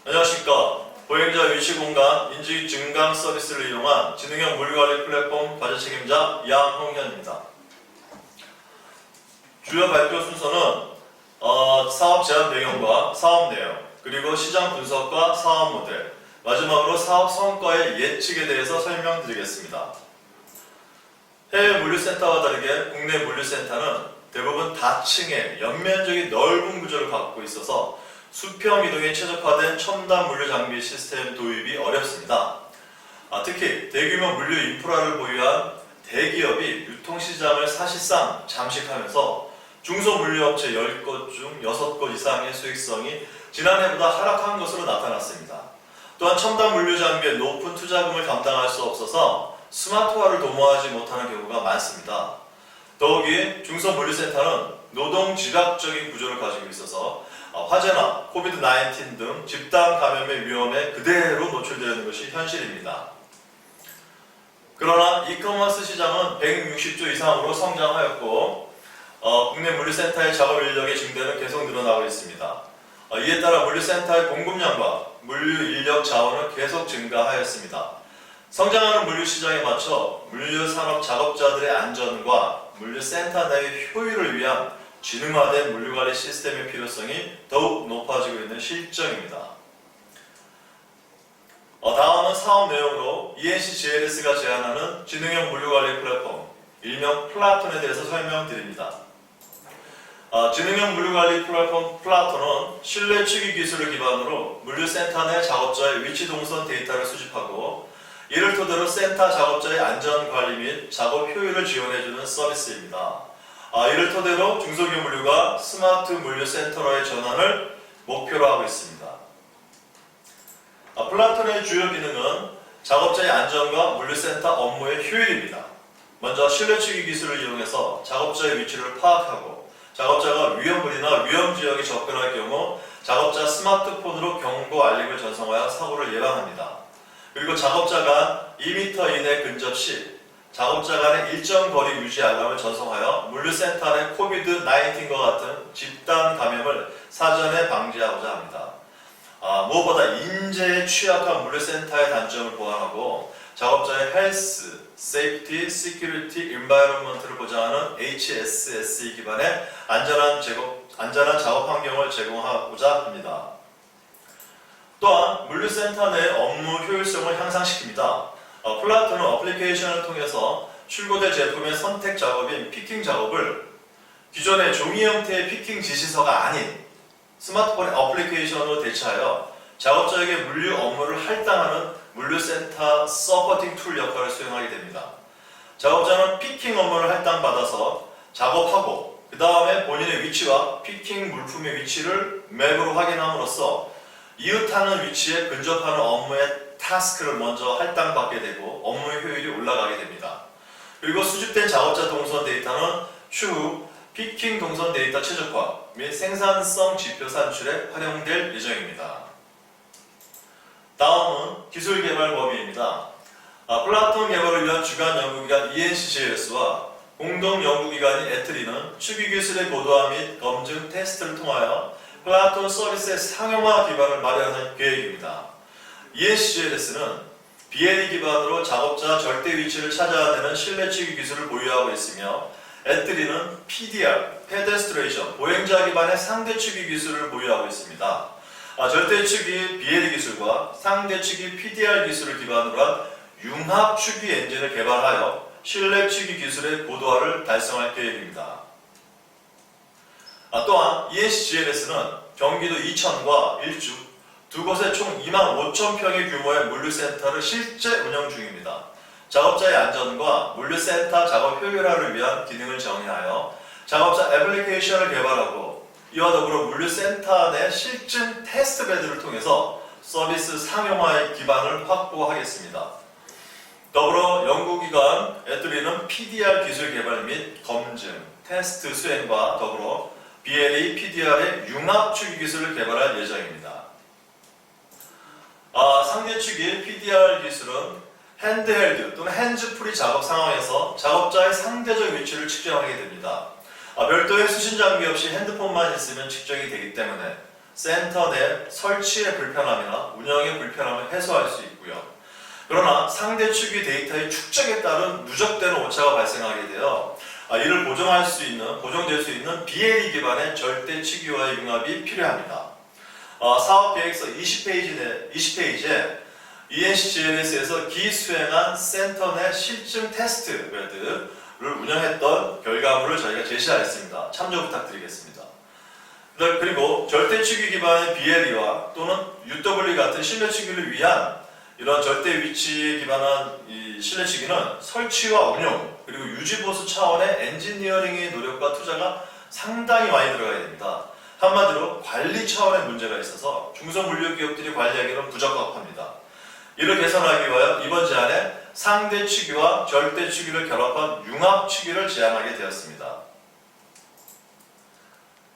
안녕하십니까. 보행자 위치 공간 인지 증강 서비스를 이용한 지능형 물류관리 플랫폼 과제 책임자 양홍현입니다. 주요 발표 순서는 사업 제안 배경과 사업 내용, 그리고 시장 분석과 사업 모델, 마지막으로 사업 성과의 예측에 대해서 설명드리겠습니다. 해외 물류센터와 다르게 국내 물류센터는 대부분 다층의 연면적인 넓은 구조를 갖고 있어서 수평 이동에 최적화된 첨단 물류 장비 시스템 도입이 어렵습니다. 특히 대규모 물류 인프라를 보유한 대기업이 유통시장을 사실상 잠식하면서 중소물류업체 10곳 중 6곳 이상의 수익성이 지난해보다 하락한 것으로 나타났습니다. 또한 첨단 물류 장비의 높은 투자금을 감당할 수 없어서 스마트화를 도모하지 못하는 경우가 많습니다. 더욱이 중소물류센터는 노동 집약적인 구조를 가지고 있어서 화재나 코비드-19 등 집단 감염의 위험에 그대로 노출되어 있는 것이 현실입니다. 그러나 이커머스 시장은 160조 이상으로 성장하였고 국내 물류센터의 작업 인력의 증대는 계속 늘어나고 있습니다. 이에 따라 물류센터의 공급량과 물류 인력 자원은 계속 증가하였습니다. 성장하는 물류시장에 맞춰 물류산업 작업자들의 안전과 물류센터 내의 효율을 위한 지능화된 물류관리 시스템의 필요성이 더욱 높아지고 있는 실정입니다. 다음은 사업 내용으로 ENCGLS가 제안하는 지능형 물류관리 플랫폼, 일명 플라톤에 대해서 설명드립니다. 지능형 물류관리 플랫폼 플라톤은 실내 추기 기술을 기반으로 물류센터 내 작업자의 위치 동선 데이터를 수집하고 이를 토대로 센터 작업자의 안전관리 및 작업 효율을 지원해주는 서비스입니다. 이를 토대로 중소기업 물류가 스마트 물류센터로의 전환을 목표로 하고 있습니다. 플라톤의 주요 기능은 작업자의 안전과 물류센터 업무의 효율입니다. 먼저 실내추기 기술을 이용해서 작업자의 위치를 파악하고 작업자가 위험물이나 위험지역에 접근할 경우 작업자 스마트폰으로 경고 알림을 전송하여 사고를 예방합니다. 그리고 작업자가 2m 이내 근접 시 작업자 간의 일정 거리 유지 알람을 전송하여 물류센터 내 코비드-19과 같은 집단 감염을 사전에 방지하고자 합니다. 무엇보다 인재에 취약한 물류센터의 단점을 보완하고 작업자의 헬스, 세이프티, 시큐리티, 인바이러먼트를 보장하는 HSSE 기반의 안전한 작업 환경을 제공하고자 합니다. 또한 물류센터 내 업무 효율성을 향상시킵니다. 플라톤은 어플리케이션을 통해서 출고될 제품의 선택 작업인 피킹 작업을 기존의 종이 형태의 피킹 지시서가 아닌 스마트폰의 어플리케이션으로 대체하여 작업자에게 물류 업무를 할당하는 물류센터 서포팅 툴 역할을 수행하게 됩니다. 작업자는 피킹 업무를 할당받아서 작업하고 그 다음에 본인의 위치와 피킹 물품의 위치를 맵으로 확인함으로써 이웃하는 위치에 근접하는 업무의 타스크를 먼저 할당받게 되고 업무의 효율이 올라가게 됩니다. 그리고 수집된 작업자 동선 데이터는 추후 피킹 동선 데이터 최적화 및 생산성 지표 산출에 활용될 예정입니다. 다음은 기술 개발 범위입니다. 플라톤 개발을 위한 주간 연구기관 ENCGLS와 공동 연구기관인 에트리는 추기 기술의 고도화 및 검증 테스트를 통하여 플라톤 서비스의 상용화 기반을 마련할 계획입니다. ENCGLS는 BLE 기반으로 작업자 절대 위치를 찾아야 되는 실내 추기 기술을 보유하고 있으며 에트리는 PDR, 페데스트레이션, 보행자 기반의 상대 추기 기술을 보유하고 있습니다. 절대 추기 BLE 기술과 상대 추기 PDR 기술을 기반으로 한 융합 추기 엔진을 개발하여 실내 추기 기술의 고도화를 달성할 계획입니다. 또한 ENCGLS는 경기도 이천과 일주 두 곳에 총 25,000평의 규모의 물류센터를 실제 운영 중입니다. 작업자의 안전과 물류센터 작업 효율화를 위한 기능을 정의하여 작업자 애플리케이션을 개발하고 이와 더불어 물류센터 내 실증 테스트베드를 통해서 서비스 상용화의 기반을 확보하겠습니다. 더불어 연구기관 에트리는 PDR 기술 개발 및 검증, 테스트 수행과 더불어 BLE, PDR의 융합 추기 기술을 개발할 예정입니다. 상대추기 PDR 기술은 핸드헬드 또는 핸즈프리 작업 상황에서 작업자의 상대적 위치를 측정하게 됩니다. 별도의 수신 장비 없이 핸드폰만 있으면 측정이 되기 때문에 센터 내 설치의 불편함이나 운영의 불편함을 해소할 수 있고요. 그러나 상대 측의 데이터의 축적에 따른 누적되는 오차가 발생하게 되어 이를 보정될 수 있는 BLE 기반의 절대 치기와의 융합이 필요합니다. 사업 계획서 20페이지에 ENC-GLS에서 기수행한 센터 내 실증 테스트 베드를 운영했던 결과물을 저희가 제시하였습니다. 참조 부탁드리겠습니다. 그리고 절대치기 기반의 BLE와 또는 UW 같은 실내치기를 위한 이런 절대 위치에 기반한 이 실내치기는 설치와 운영 그리고 유지보수 차원의 엔지니어링의 노력과 투자가 상당히 많이 들어가야 됩니다. 한마디로 관리 차원의 문제가 있어서 중소물류기업들이 관리하기는 부적합합니다. 이를 개선하기 위하여 이번 제안에 상대치기와 절대치기를 결합한 융합치기를 제안하게 되었습니다.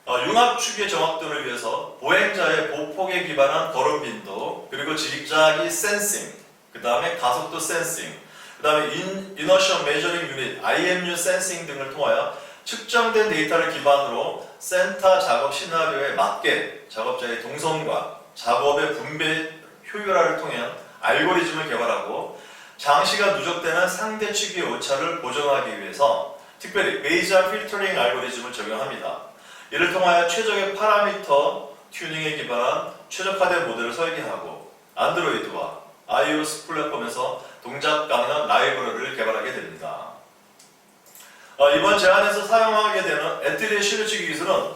융합치기의 정확도를 위해서 보행자의 보폭에 기반한 걸음 빈도, 그리고 직자기 센싱, 그 다음에 가속도 센싱, 그 다음에 이너셜 메저링 유닛, IMU 센싱 등을 통하여 측정된 데이터를 기반으로 센터 작업 시나리오에 맞게 작업자의 동선과 작업의 분배 효율화를 통한 알고리즘을 개발하고 장시간 누적되는 상대치기의 오차를 보정하기 위해서 특별히 베이지안 필터링 알고리즘을 적용합니다. 이를 통하여 최적의 파라미터 튜닝에 기반한 최적화된 모델을 설계하고 안드로이드와 iOS 플랫폼에서 동작 가능한 라이브러리를 개발하게 됩니다. 이번 제안에서 사용하게 되는 애트리의 실내치기 기술은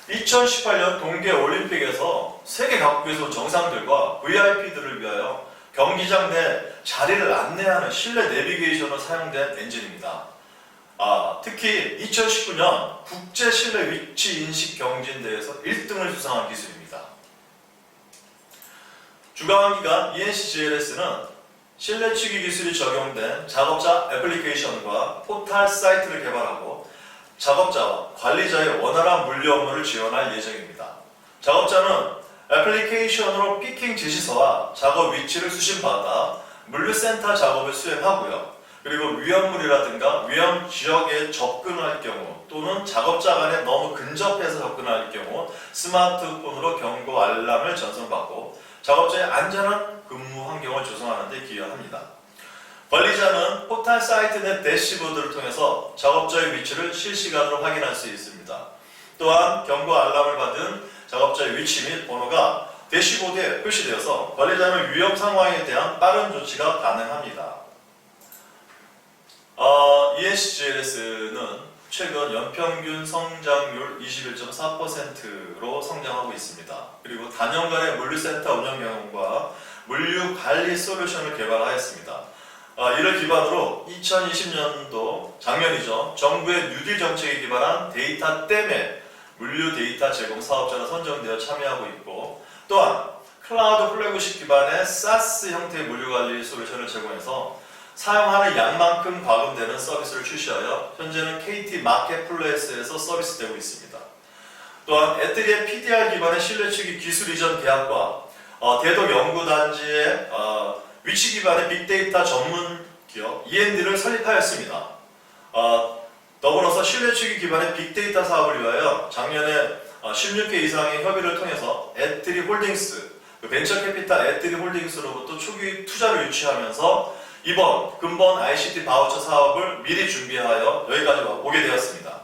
2018년 동계올림픽에서 세계 각국에서 온 정상들과 VIP들을 위하여 경기장 내 자리를 안내하는 실내 내비게이션으로 사용된 엔진입니다. 특히 2019년 국제 실내 위치 인식 경진대회에서 1등을 수상한 기술입니다. 주관기관 ENC-GLS는 실내치기 기술이 적용된 작업자 애플리케이션과 포탈 사이트를 개발하고 작업자와 관리자의 원활한 물류 업무를 지원할 예정입니다. 작업자는 애플리케이션으로 피킹 지시서와 작업 위치를 수신받아 물류센터 작업을 수행하고요. 그리고 위험물이라든가 위험 지역에 접근할 경우 또는 작업자 간에 너무 근접해서 접근할 경우 스마트폰으로 경고 알람을 전송받고 작업자의 안전한 근무 환경을 조성하는 데 기여합니다. 관리자는 포탈 사이트 내 대시보드를 통해서 작업자의 위치를 실시간으로 확인할 수 있습니다. 또한 경고 알람을 받은 작업자의 위치 및 번호가 대시보드에 표시되어서 관리자는 위험 상황에 대한 빠른 조치가 가능합니다. ENC-GLS는 최근 연평균 성장률 21.4%로 성장하고 있습니다. 그리고 단연간의 물류센터 운영 경험과 물류관리 솔루션을 개발하였습니다. 이를 기반으로 2020년도 작년이죠. 정부의 뉴딜 정책에 기반한 데이터 댐에 물류 데이터 제공 사업자가 선정되어 참여하고 있고 또한 클라우드 플래그십 기반의 SaaS 형태의 물류관리 솔루션을 제공해서 사용하는 양만큼 과금되는 서비스를 출시하여 현재는 KT 마켓플레이스에서 서비스되고 있습니다. 또한 애트리의 PDR 기반의 실내치기 기술 이전 계약과 대덕 연구단지의 위치 기반의 빅데이터 전문 기업 E&D를 설립하였습니다. 더불어서 실내치기 기반의 빅데이터 사업을 위하여 작년에 16개 이상의 협의를 통해서 애트리 홀딩스, 벤처 캐피탈 애트리 홀딩스로부터 초기 투자를 유치하면서 이번 근본 ICT 바우처 사업을 미리 준비하여 여기까지 오게 되었습니다.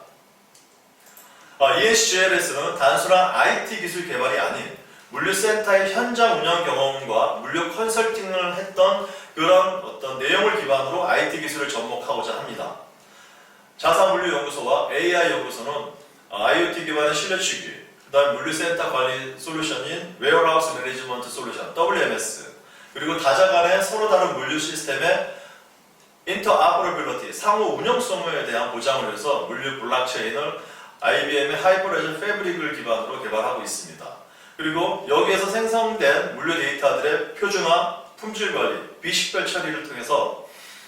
ENC-GLS는 단순한 IT 기술 개발이 아닌 물류센터의 현장 운영 경험과 물류 컨설팅을 했던 그런 어떤 내용을 기반으로 IT 기술을 접목하고자 합니다. 자산물류연구소와 AI 연구소는 IoT 기반의 실내치기, 그 다음 물류센터 관리 솔루션인 웨어하우스 매니지먼트 솔루션 WMS, 그리고 다자 간의 서로 다른 물류 시스템의 인터오퍼러빌리티, 상호 운영성에 대한 보장을 위해서 물류 블록체인을 IBM의 하이퍼레저 패브릭을 기반으로 개발하고 있습니다. 그리고 여기에서 생성된 물류 데이터들의 표준화, 품질 관리, 비식별 처리를 통해서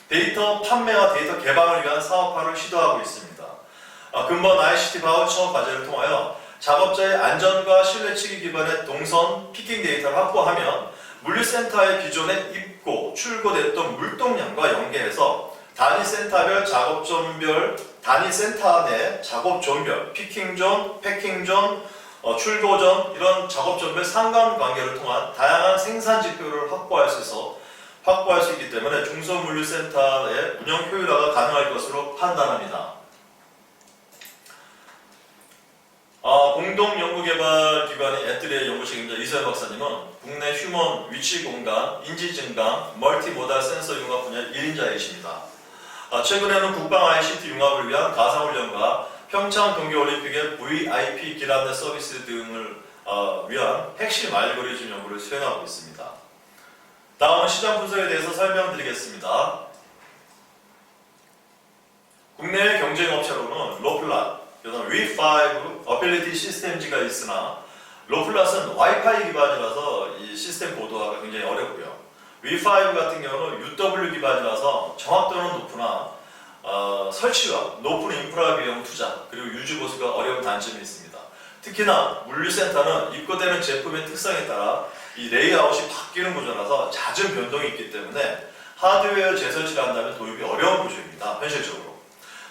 데이터 판매와 데이터 개방을 위한 사업화를 시도하고 있습니다. 근본 ICT 바우처 과제를 통하여 작업자의 안전과 신뢰치기 기반의 동선, 피킹 데이터를 확보하면 물류센터의 기존에 입고, 출고됐던 물동량과 연계해서 단위 센터별 작업존별, 단위 센터 내 작업존별, 피킹존, 패킹존, 출고전 이런 작업점의 상관관계를 통한 다양한 생산 지표를 확보할 수 있기 때문에 중소물류센터의 운영 효율화가 가능할 것으로 판단합니다. 공동연구개발기관인 애트리의 연구책임자 이서연 박사님은 국내 휴먼 위치 공간, 인지 증강, 멀티모달 센서 융합 분야 1인자이십니다. 최근에는 국방 ICT 융합을 위한 가상훈련과 평창 동계올림픽의 VIP 기란내 서비스 등을 위한 핵심 알고리즘 연구를 수행하고 있습니다. 다음은 시장 분석에 대해서 설명드리겠습니다. 국내의 경쟁업체로는 로플랏, V5 어빌리티 시스템즈가 있으나 로플랏은 와이파이 기반이라서 이 시스템 고도화가 굉장히 어렵고요. V5 같은 경우는 UW 기반이라서 정확도는 높으나 설치가 높은 인프라 비용 투자 그리고 유지 보수가 어려운 단점이 있습니다. 특히나 물류센터는 입고되는 제품의 특성에 따라 이 레이아웃이 바뀌는 구조라서 잦은 변동이 있기 때문에 하드웨어 재설치를 한다면 도입이 어려운 구조입니다. 현실적으로.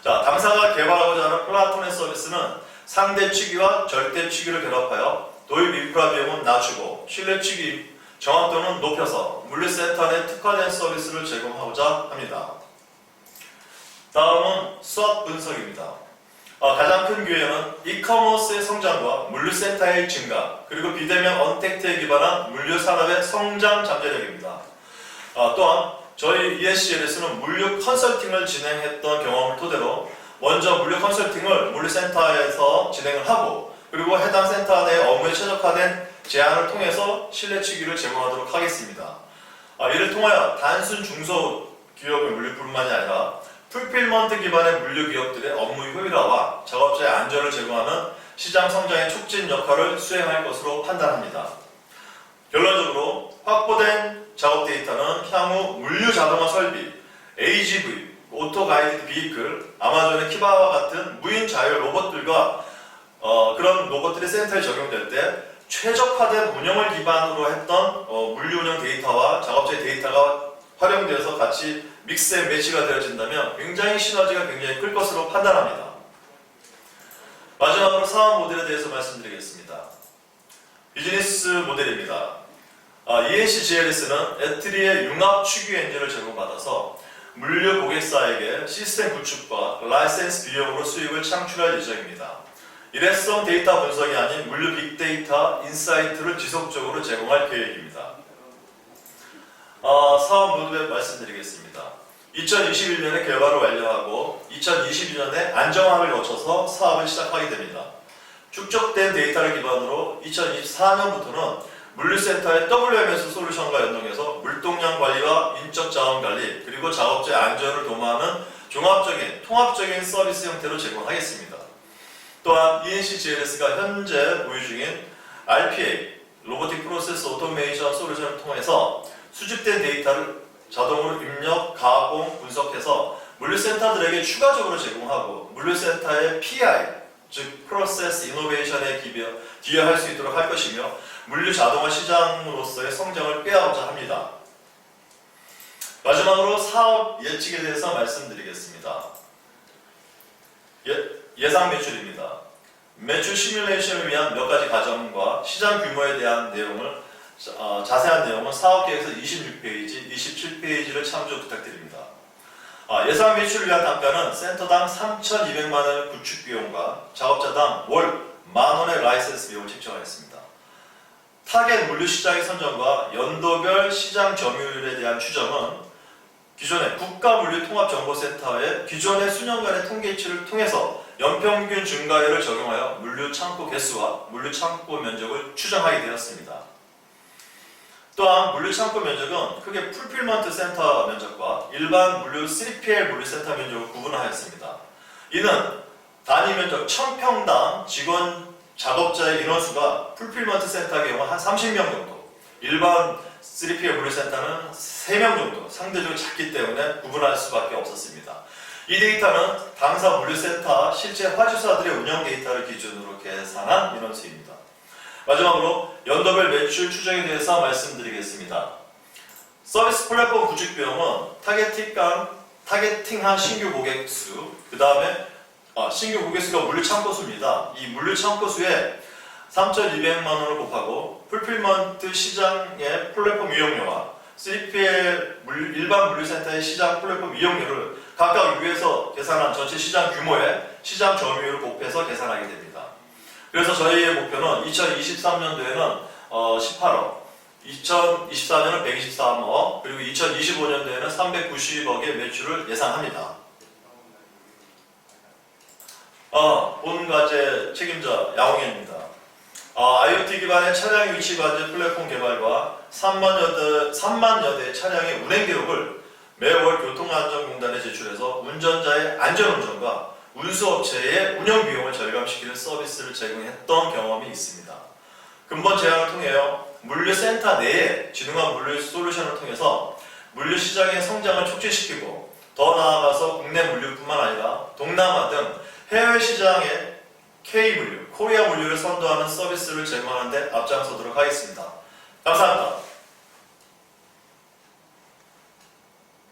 자, 당사가 개발하고자 하는 플라토넷 서비스는 상대치기와 절대치기를 결합하여 도입 인프라 비용은 낮추고 신뢰치기 정확도는 높여서 물류센터 내 특화된 서비스를 제공하고자 합니다. 다음은 수학 분석입니다. 가장 큰 기회는 이커머스의 성장과 물류센터의 증가, 그리고 비대면 언택트에 기반한 물류산업의 성장 잠재력입니다. 또한 저희 ESCL에서는 물류 컨설팅을 진행했던 경험을 토대로 먼저 물류 컨설팅을 물류센터에서 진행을 하고 그리고 해당 센터 내 업무에 최적화된 제안을 통해서 신뢰치기를 제공하도록 하겠습니다. 이를 통하여 단순 중소기업의 물류뿐만이 아니라 풀필먼트 기반의 물류기업들의 업무 효율화와 작업자의 안전을 제공하는 시장 성장의 촉진 역할을 수행할 것으로 판단합니다. 결론적으로 확보된 작업 데이터는 향후 물류 자동화 설비, AGV, 오토 가이드 비이클, 아마존의 키바와 같은 무인 자율 로봇들과 그런 로봇들이 센터에 적용될 때 최적화된 운영을 기반으로 했던 물류 운영 데이터와 작업자의 데이터가 활용되어서 같이 믹스 앤 매치가 되어진다면 굉장히 시너지가 굉장히 클 것으로 판단합니다. 마지막으로 사업 모델에 대해서 말씀드리겠습니다. 비즈니스 모델입니다. ENCGLS는 애트리의 융합 추규 엔진을 제공받아서 물류 고객사에게 시스템 구축과 라이센스 비용으로 수익을 창출할 예정입니다. 일회성 데이터 분석이 아닌 물류 빅데이터 인사이트를 지속적으로 제공할 계획입니다. 사업 로드맵 말씀드리겠습니다. 2021년에 개발을 완료하고 2022년에 안정화를 거쳐서 사업을 시작하게 됩니다. 축적된 데이터를 기반으로 2024년부터는 물류센터의 WMS 솔루션과 연동해서 물동량 관리와 인적 자원 관리 그리고 작업자의 안전을 도모하는 종합적인 통합적인 서비스 형태로 제공하겠습니다. 또한 ENCGLS가 현재 보유 중인 RPA 로보틱 프로세스 오토메이션 솔루션을 통해서 수집된 데이터를 자동으로 입력, 가공, 분석해서 물류센터들에게 추가적으로 제공하고 물류센터의 PI, 즉 프로세스 이노베이션에 기여할 수 있도록 할 것이며 물류 자동화 시장으로서의 성장을 꾀하고자 합니다. 마지막으로 사업 예측에 대해서 말씀드리겠습니다. 예상 매출입니다. 매출 시뮬레이션을 위한 몇 가지 가정과 시장 규모에 대한 내용을 자세한 내용은 사업계획서 26페이지, 27페이지를 참조 부탁드립니다. 예상 매출을 위한 단가는 센터당 3,200만원의 구축 비용과 작업자당 월 만원의 라이센스 비용을 책정하였습니다. 타겟 물류 시장의 선정과 연도별 시장 점유율에 대한 추정은 기존의 국가물류통합정보센터의 기존의 수년간의 통계치를 통해서 연평균 증가율을 적용하여 물류 창고 개수와 물류 창고 면적을 추정하게 되었습니다. 또한 물류 창고 면적은 크게 풀필먼트 센터 면적과 일반 물류 3PL 물류센터 면적을 구분하였습니다. 이는 단위 면적 1000평당 직원 작업자의 인원수가 풀필먼트 센터의 경우 한 30명 정도, 일반 3PL 물류센터는 3명 정도 상대적으로 작기 때문에 구분할 수밖에 없었습니다. 이 데이터는 당사 물류센터 실제 화주사들의 운영 데이터를 기준으로 계산한 인원수입니다. 마지막으로 연도별 매출 추정에 대해서 말씀드리겠습니다. 서비스 플랫폼 구축 비용은 타겟팅한 신규 고객 수, 그 다음에 신규 고객 수가 물류 창고 수입니다. 이 물류 창고 수에 3,200만 원을 곱하고 풀필먼트 시장의 플랫폼 이용료와 3PL 일반 물류센터의 시장 플랫폼 이용료를 각각 위에서 계산한 전체 시장 규모의 시장 점유율을 곱해서 계산하게 됩니다. 그래서 저희의 목표는 2023년도에는 18억, 2024년은 123억, 그리고 2025년도에는 390억의 매출을 예상합니다. 본 과제 책임자 양홍현입니다. IoT 기반의 차량 위치 관제 플랫폼 개발과 3만여 대 차량의 운행 기록을 매월 교통안전공단에 제출해서 운전자의 안전운전과 운수업체의 운영 비용을 절감시키는 서비스를 제공했던 경험이 있습니다. 근본 제안을 통하여 물류센터 내에 진흥한 물류 솔루션을 통해서 물류 시장의 성장을 촉진시키고 더 나아가서 국내 물류뿐만 아니라 동남아 등 해외 시장의 K물류, 코리아 물류를 선도하는 서비스를 제공하는 데 앞장서도록 하겠습니다. 감사합니다.